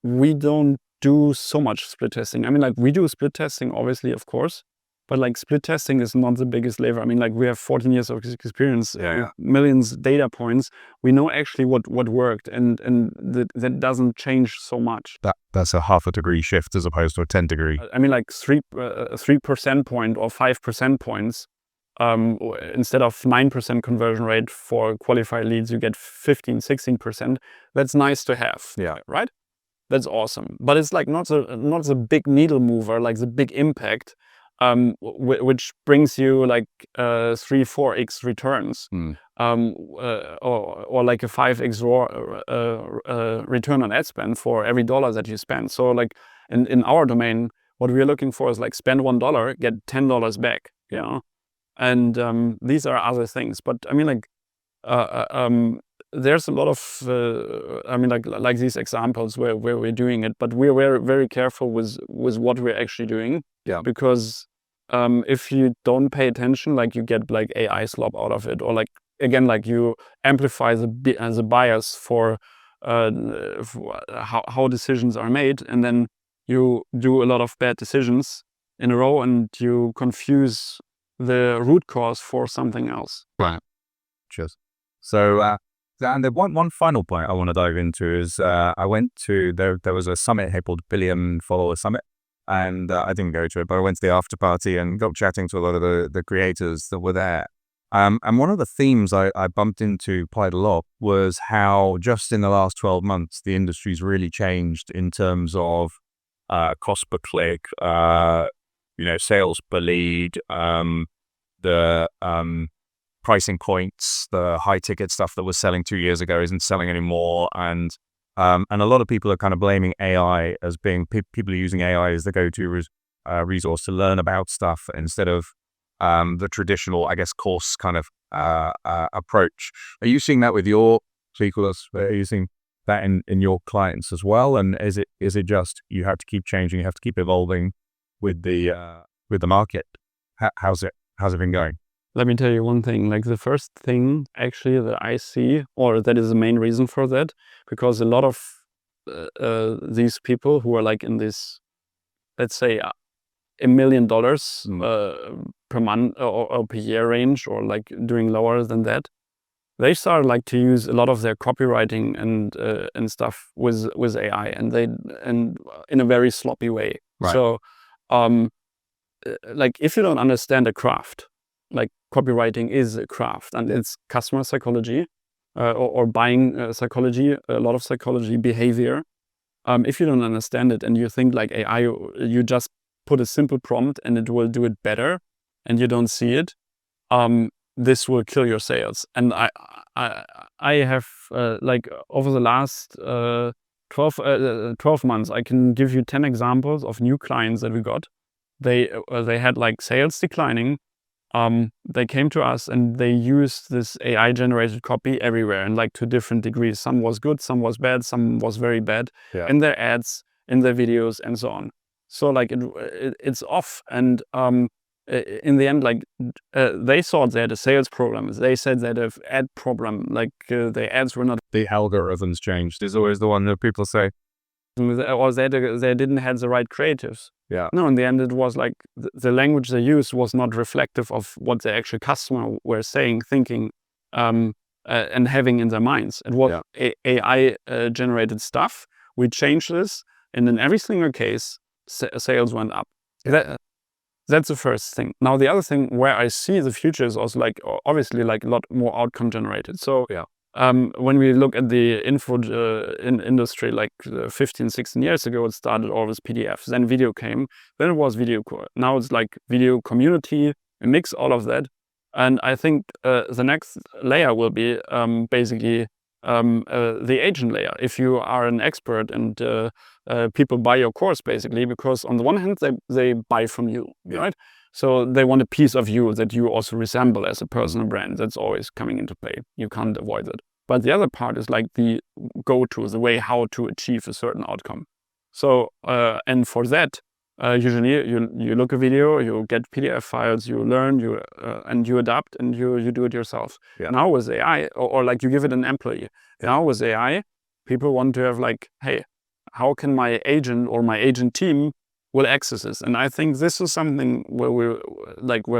we don't do so much split testing. I mean, like we do split testing, obviously, of course, but like split testing is not the biggest lever. I mean, like we have 14 years of experience, millions of data points. We know actually what worked, and that doesn't change so much. That's a 0.5 degree shift as opposed to a 10 degree. I mean, like 3% point or 5% points. Instead of 9% conversion rate for qualified leads, you get 15, 16%. That's nice to have. Yeah. Right? That's awesome. But it's like not the big needle mover, like the big impact, which brings you like 3-4x returns, or like a 5x return on ad spend for every dollar that you spend. So like in our domain, what we're looking for is like spend $1, get $10 back. You know, and these are other things. But I mean, like there's a lot of like these examples where we're doing it, but we're very, very careful with what we're actually doing. Yeah. Because if you don't pay attention, like you get like AI slop out of it, or like again, like you amplify the bias for how decisions are made, and then you do a lot of bad decisions in a row, and you confuse the root cause for something else. Right. Cheers. So, and the one final point I want to dive into is I went to there was a summit here called Billion Follower Summit, and I didn't go to it, but I went to the after party and got chatting to a lot of the creators that were there. And one of the themes I bumped into quite a lot was how just in the last 12 months, the industry's really changed in terms of cost per click, sales per lead, the pricing points, the high ticket stuff that was selling 2 years ago isn't selling anymore. And a lot of people are kind of blaming AI as being, people are using AI as the go-to resource to learn about stuff instead of the traditional, I guess, course kind of approach. Are you seeing that with your clients? Are you seeing that in your clients as well? And is it just you have to keep changing, you have to keep evolving with the market? How's it been going? Let me tell you one thing, like the first thing actually that I see, or that is the main reason for that, because a lot of these people who are like in this, let's say $1 million per month or per year range, or like doing lower than that, they start like to use a lot of their copywriting and stuff with AI, and in a very sloppy way. Right. So like if you don't understand a craft, like copywriting is a craft, and it's customer psychology or buying psychology, a lot of psychology, behavior. If you don't understand it and you think like AI, you just put a simple prompt and it will do it better, and you don't see it, this will kill your sales. And I have like over the last 12 months, I can give you 10 examples of new clients that we got. They had like sales declining. They came to us and they used this AI generated copy everywhere, and like to different degrees. Some was good, some was bad, some was very bad in their ads, in their videos, and so on. So like it's off. And in the end, like they thought they had a sales problem. They said they had an ad problem. Like the ads were not. The algorithms changed is always the one that people say. Or they didn't have the right creatives. Yeah. No, in the end, it was like the language they used was not reflective of what the actual customer were saying, thinking, and having in their minds. It was AI generated stuff. We changed this, and in every single case, sales went up. That's the first thing. Now, the other thing where I see the future is also like, obviously, like a lot more outcome generated. So when we look at the info industry, like 15, 16 years ago, it started all with PDFs. Then video came. Then it was video. Now it's like video community, a mix all of that. And I think the next layer will be basically the agent layer. If you are an expert and people buy your course, basically, because on the one hand, they buy from you, right? So they want a piece of you that you also resemble as a personal brand. That's always coming into play. You can't avoid it. But the other part is like the go-to, the way how to achieve a certain outcome. So, and for that, usually you look a video, you get PDF files, you learn, and you adapt, and you do it yourself. Now with AI, or like you give it an employee. Now with AI, people want to have like, hey, how can my agent or my agent team will access this? And I think this is something where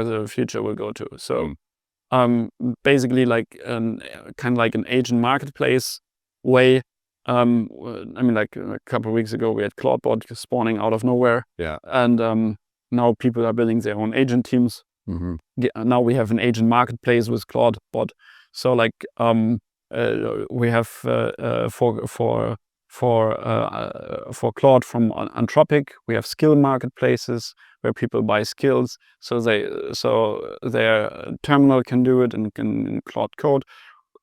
the future will go to. So basically like kind of like an agent marketplace way. I mean, like a couple of weeks ago, we had Claudebot spawning out of nowhere. And now people are building their own agent teams. Now we have an agent marketplace with Claudebot. So like we have for Claude from Anthropic, we have skill marketplaces where people buy skills. So their terminal can do it and can Claude Code.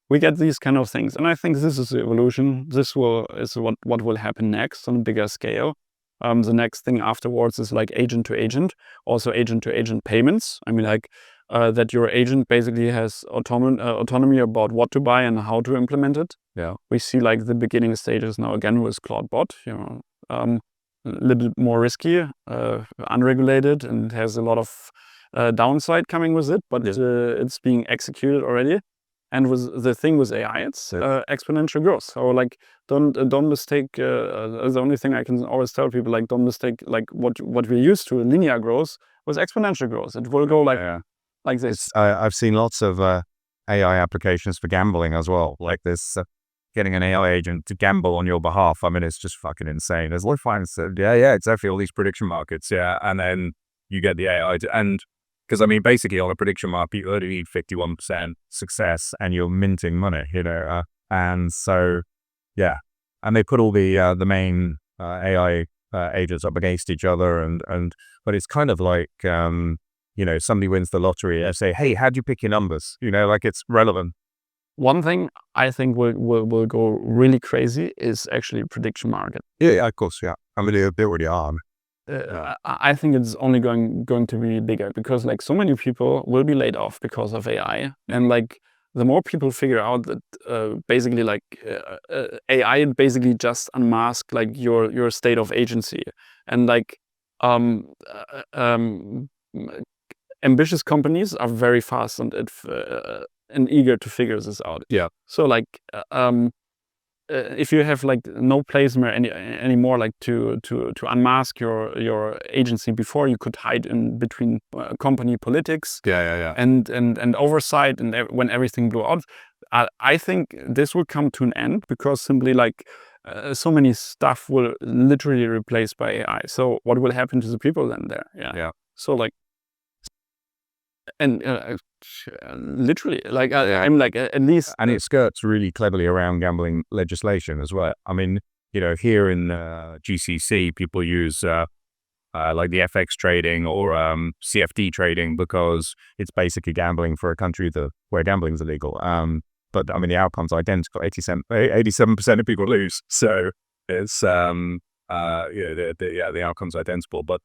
We get these kind of things, and I think this is the evolution. This is what will happen next on a bigger scale. The next thing afterwards is like agent to agent, also agent to agent payments. I mean, like that your agent basically has autonomy about what to buy and how to implement it. Yeah. We see like the beginning stages now again with Cloudbot, a little bit more risky, unregulated, and has a lot of downside coming with it, but it's being executed already. And with the thing with AI, it's exponential growth. So like, don't mistake. The only thing I can always tell people, like, don't mistake like what we're used to, linear growth, with exponential growth. It will go like this. I've seen lots of AI applications for gambling as well. Like this, getting an AI agent to gamble on your behalf. I mean, it's just fucking insane. There's like finds exactly, all these prediction markets, and then you get the AI and. Because I mean, basically on a prediction market, you only need 51% success, and you're minting money, and so, and they put all the main AI agents up against each other, but it's kind of like, somebody wins the lottery and say, hey, how'd you pick your numbers? Like it's relevant. One thing I think will go really crazy is actually prediction market. Yeah, of course, yeah. I mean, they already are. I think it's only going to be bigger, because like so many people will be laid off because of AI, and like the more people figure out that basically like AI basically just unmask like your state of agency, and like ambitious companies are very fast and eager to figure this out. Yeah. So like if you have like no place anymore, like to unmask your agency, before you could hide in between company politics, and oversight, and when everything blew out, I think this will come to an end, because simply like so many stuff will literally replaced by AI. So what will happen to the people then there? Yeah. So like, and literally, like I'm like at least, and it skirts really cleverly around gambling legislation as well. I mean, here in GCC, people use like the FX trading or CFD trading, because it's basically gambling for a country where gambling is illegal. But I mean, the outcome's identical. 87% of people lose. So it's the outcome's identical. But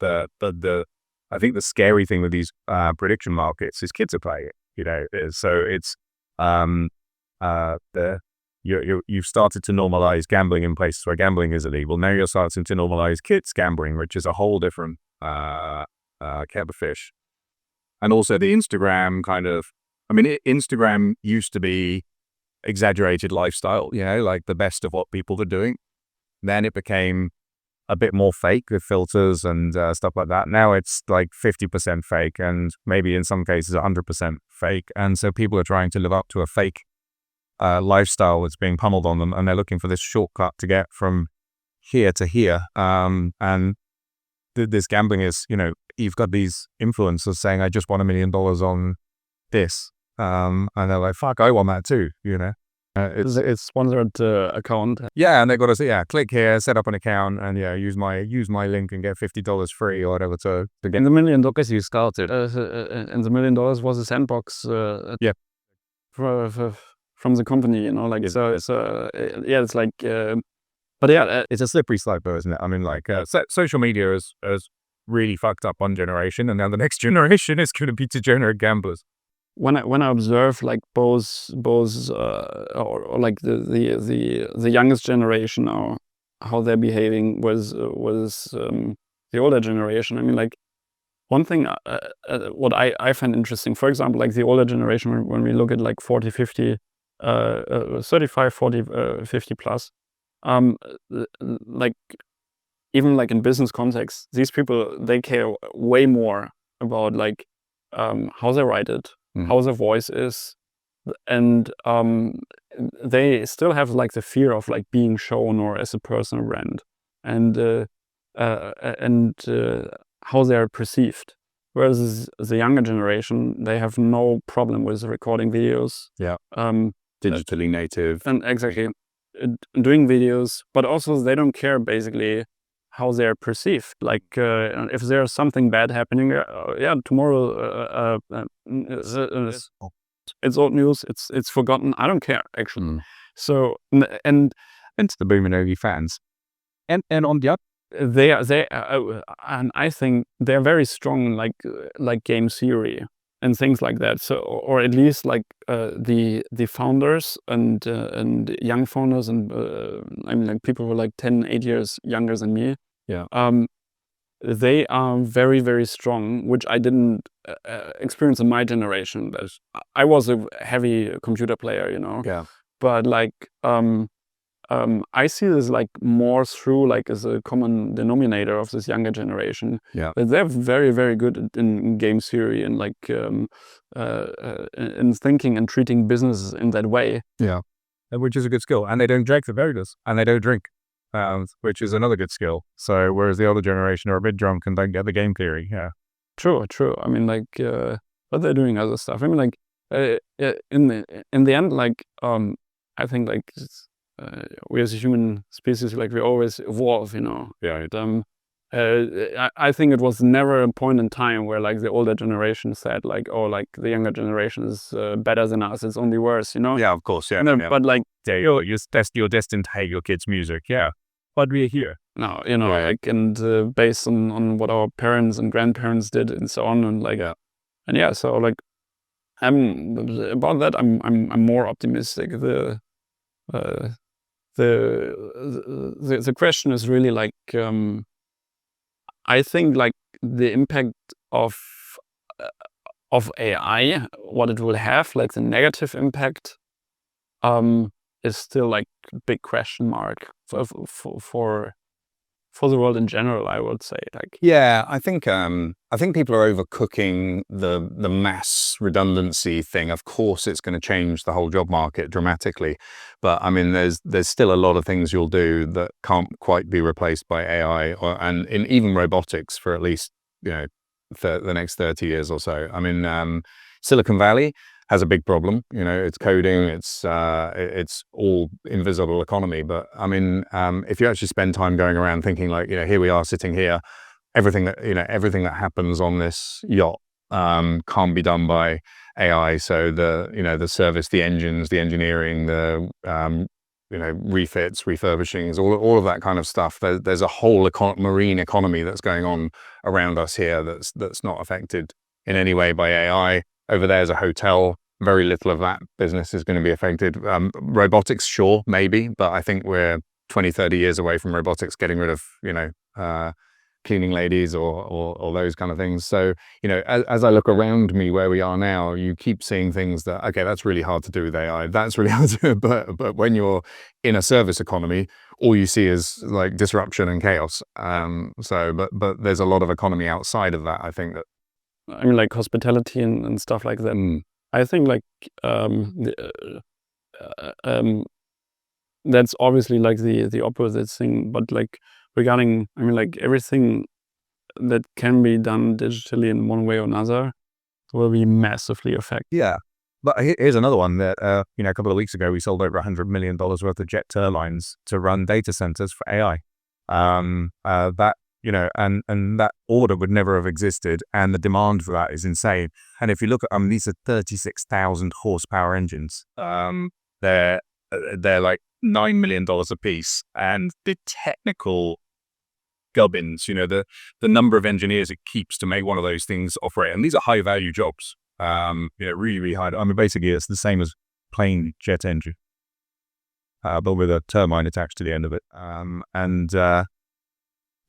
I think the scary thing with these prediction markets is kids are playing it. So it's you've started to normalize gambling in places where gambling is illegal. Now you're starting to normalize kids gambling, which is a whole different kettle of fish. And also the Instagram Instagram used to be exaggerated lifestyle, like the best of what people are doing. Then it became a bit more fake with filters and stuff like that. Now it's like 50% fake, and maybe in some cases 100% fake. And so people are trying to live up to a fake lifestyle that's being pummeled on them, and they're looking for this shortcut to get from here to here. And this gambling is, you've got these influencers saying, I just won $1 million on this. And they're like, fuck, I want that too, it's sponsored account. Yeah, and they got to say, click here, set up an account, and use my link and get $50 free or whatever to get. And the $1 million you started, and the $1 million was a sandbox. From the company, like so. It's like, but it's a slippery slope, though, isn't it? I mean, like social media has really fucked up one generation, and now the next generation is going to be degenerate gamblers. When I observe like both or like the youngest generation, or how they're behaving was the older generation. I mean, like one thing what I find interesting, for example, like the older generation, when we look at like 40, 50, 35, 40, 50 plus, like even like in business context, these people, they care way more about like how they write it, how the voice is, and they still have like the fear of like being shown or as a personal brand, and how they are perceived. Whereas the younger generation, they have no problem with recording videos. Digitally native. And exactly, doing videos, but also they don't care basically how they're perceived. Like if there's something bad happening, tomorrow it's old news, it's forgotten. I don't care actually. So and it's the booming OV fans, and on the other, they and I think they're very strong like game theory. and things like that. So, or at least like the founders and young founders, and I mean like people who are like 8 years younger than me. Yeah. They are very, very strong, which I didn't experience in my generation. I was a heavy computer player, Yeah. but like I see this like more through like as a common denominator of this younger generation. Yeah. But they're very, very good in game theory and like in thinking and treating businesses in that way. Yeah. Which is a good skill. And they don't drag the burgers, and they don't drink, which is another good skill. So whereas the older generation are a bit drunk and don't get the game theory. Yeah. True. I mean, like, but they're doing other stuff. I mean, like, in the end, like, I think like we as a human species, like we always evolve, Yeah. I think it was never a point in time where like the older generation said like, oh, like the younger generation is better than us. It's only worse, Yeah, of course. Yeah. No, but like, you're destined to hate your kids' music. Yeah. But we're here. no, Right. like, and based on what our parents and grandparents did and so on, and like, Yeah. and yeah, so like, about that, I'm more optimistic. The question is really like, I think like the impact of AI, what it will have, like the negative impact, is still like a big question mark for the world in general, I would say. Like, Yeah, I think people are overcooking the mass redundancy thing. Of course, it's going to change the whole job market dramatically, but I mean, there's still a lot of things you'll do that can't quite be replaced by AI, and in even robotics for at least the next 30 years or so. I mean, Silicon Valley has a big problem. It's coding, it's all invisible economy. But I mean, if you actually spend time going around thinking like, here we are sitting here, everything that happens on this yacht can't be done by AI. So the service, the engines, the engineering, the refits, refurbishings, all of that kind of stuff. There's a whole marine economy that's going on around us here that's not affected in any way by AI. Over there's a hotel. Very little of that business is going to be affected. Robotics, sure, maybe, but I think we're 20, 30 years away from robotics getting rid of, cleaning ladies or those kind of things. So, as I look around me where we are now, you keep seeing things that, okay, that's really hard to do with AI. That's really hard to do. But when you're in a service economy, all you see is like disruption and chaos. But there's a lot of economy outside of that, I think that. I mean, like hospitality and stuff like that. I think like that's obviously like the opposite thing, but like regarding, I mean, like everything that can be done digitally in one way or another will be massively affected. Yeah, but here's another one that a couple of weeks ago we sold over $100 million worth of jet turbines to run data centers for AI. That. And that order would never have existed, and the demand for that is insane. And if you look at these are 36,000 horsepower engines. They're like $9 million a piece, and the technical gubbins, the number of engineers it keeps to make one of those things operate, and these are high value jobs. Really, really high. I mean, basically, it's the same as plain jet engine, but with a turbine attached to the end of it,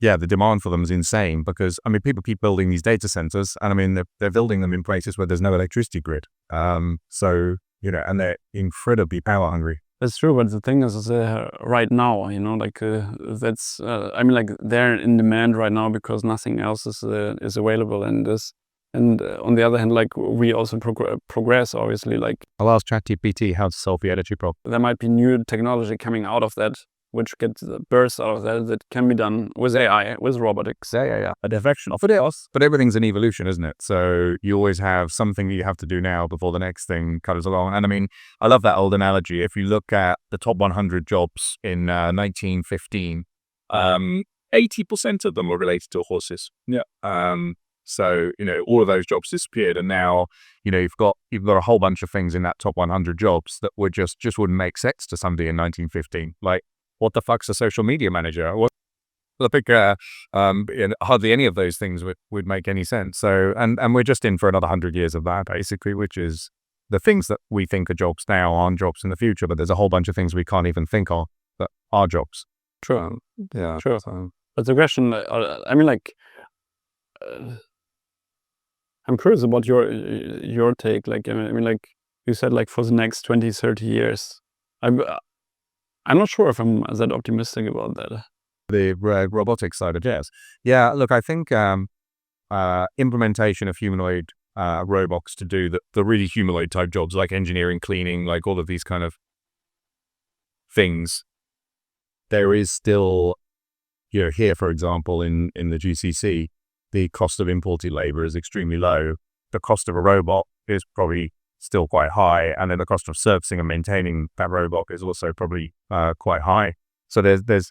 yeah, the demand for them is insane because, I mean, people keep building these data centers, and I mean, they're building them in places where there's no electricity grid. So, and they're incredibly power hungry. That's true, but the thing is right now, like that's, I mean, like they're in demand right now because nothing else is available in this. And on the other hand, like we also progress, obviously, like I'll ask ChatGPT how to solve the energy problem. There might be new technology coming out of that, which gets bursts out of that can be done with AI, with robotics. Yeah. A deflection off it else. But everything's an evolution, isn't it? So you always have something that you have to do now before the next thing comes along. And I mean, I love that old analogy. If you look at the top 100 jobs in 1915, 80% of them were related to horses. Yeah. So, all of those jobs disappeared, and now, you've got a whole bunch of things in that top 100 jobs that would just wouldn't make sense to somebody in 1915. Like, what the fuck's a social media manager? Like, hardly any of those things would make any sense. So, and we're just in for another 100 years of that, basically, which is the things that we think are jobs now aren't jobs in the future, but there's a whole bunch of things we can't even think of that are jobs. True. Yeah. Sure. So, But the question, I mean, like, I'm curious about your take. Like, I mean, like you said, like for the next 20, 30 years, I'm not sure if I'm that optimistic about that. the robotics side of jazz. Yeah, look, I think implementation of humanoid robots to do the really humanoid type jobs like engineering, cleaning, like all of these kind of things. There is still, here, for example, in the GCC, the cost of imported labor is extremely low. The cost of a robot is probably still quite high. And then the cost of servicing and maintaining that robot is also probably quite high. So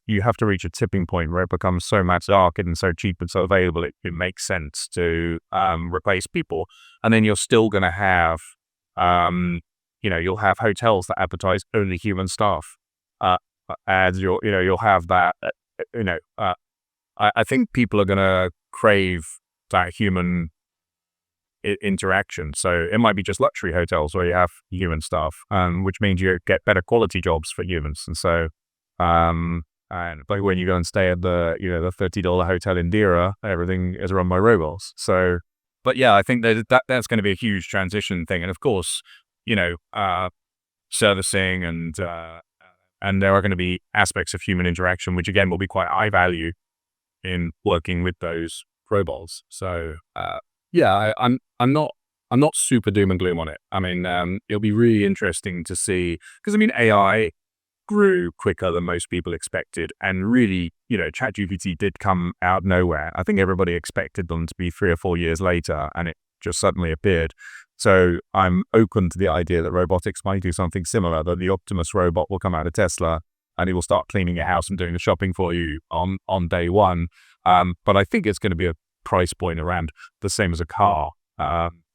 you have to reach a tipping point where it becomes so mass market and so cheap and so available, it makes sense to replace people. And then you're still going to have, you'll have hotels that advertise only human staff. Ads, you'll have that, I think people are going to crave that human interaction. So it might be just luxury hotels where you have human staff, which means you get better quality jobs for humans. And so, and like when you go and stay at the $30 hotel in Dira, everything is run by robots. So, but yeah, I think that's going to be a huge transition thing. And of course, servicing and there are going to be aspects of human interaction, which again will be quite high value in working with those robots. So yeah, I'm not super doom and gloom on it. I mean, it'll be really interesting to see, because I mean, AI grew quicker than most people expected, and really, ChatGPT did come out of nowhere. I think everybody expected them to be 3 or 4 years later, and it just suddenly appeared. So I'm open to the idea that robotics might do something similar, that the Optimus robot will come out of Tesla and it will start cleaning your house and doing the shopping for you on day one. But I think it's going to be a price point around the same as a car.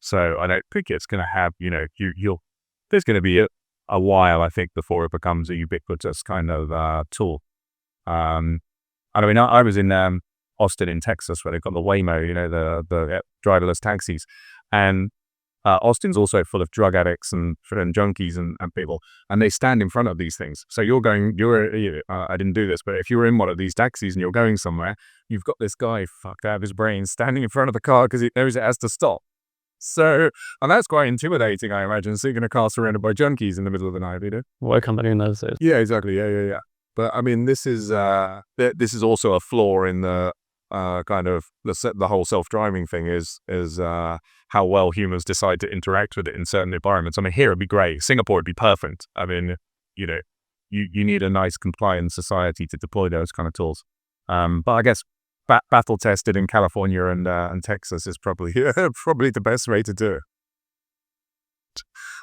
So I don't think it's going to have, there's going to be a while, I think, before it becomes a ubiquitous kind of tool. I mean, I was in Austin in Texas where they've got the Waymo, the driverless taxis. And Austin's also full of drug addicts and junkies and people, and they stand in front of these things. So I didn't do this, but if you were in one of these taxis and you're going somewhere, you've got this guy fucked out of his brain standing in front of the car because he knows it has to stop. So, and that's quite intimidating, I imagine, sitting in a car surrounded by junkies in the middle of the night, Welcome to the United States. Yeah, exactly. Yeah. But I mean, this is also a flaw in the kind of the whole self-driving thing is how well humans decide to interact with it in certain environments. I mean, here it'd be great. Singapore would be perfect. I mean, you need a nice compliant society to deploy those kind of tools. But I guess battle tested in California and Texas is probably the best way to do it.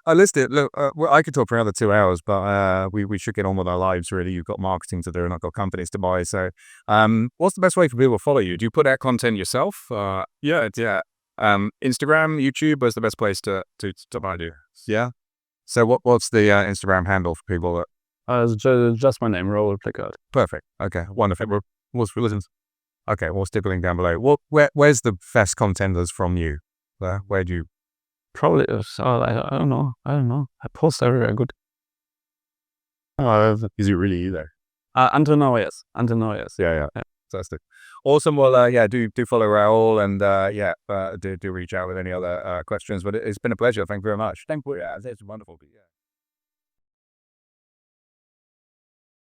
I listed, look, I could talk for another 2 hours, but we should get on with our lives, really. You've got marketing to do and I've got companies to buy. So what's the best way for people to follow you? Do you put out content yourself? Yeah. Instagram, YouTube is the best place to find you. Yeah. So what's the Instagram handle for people? It's just my name, Raoul Plickat. Perfect. Okay, wonderful. Okay, we'll stick a link down below. Where's the best contenders from you? Where do you? Probably, I don't know. I post everywhere good. Is it really either? Until now, yes. Yeah. Fantastic. Awesome. Well, do follow Raoul and do reach out with any other questions. But it's been a pleasure. Thank you very much. Thank you. Yeah, it's wonderful. Yeah.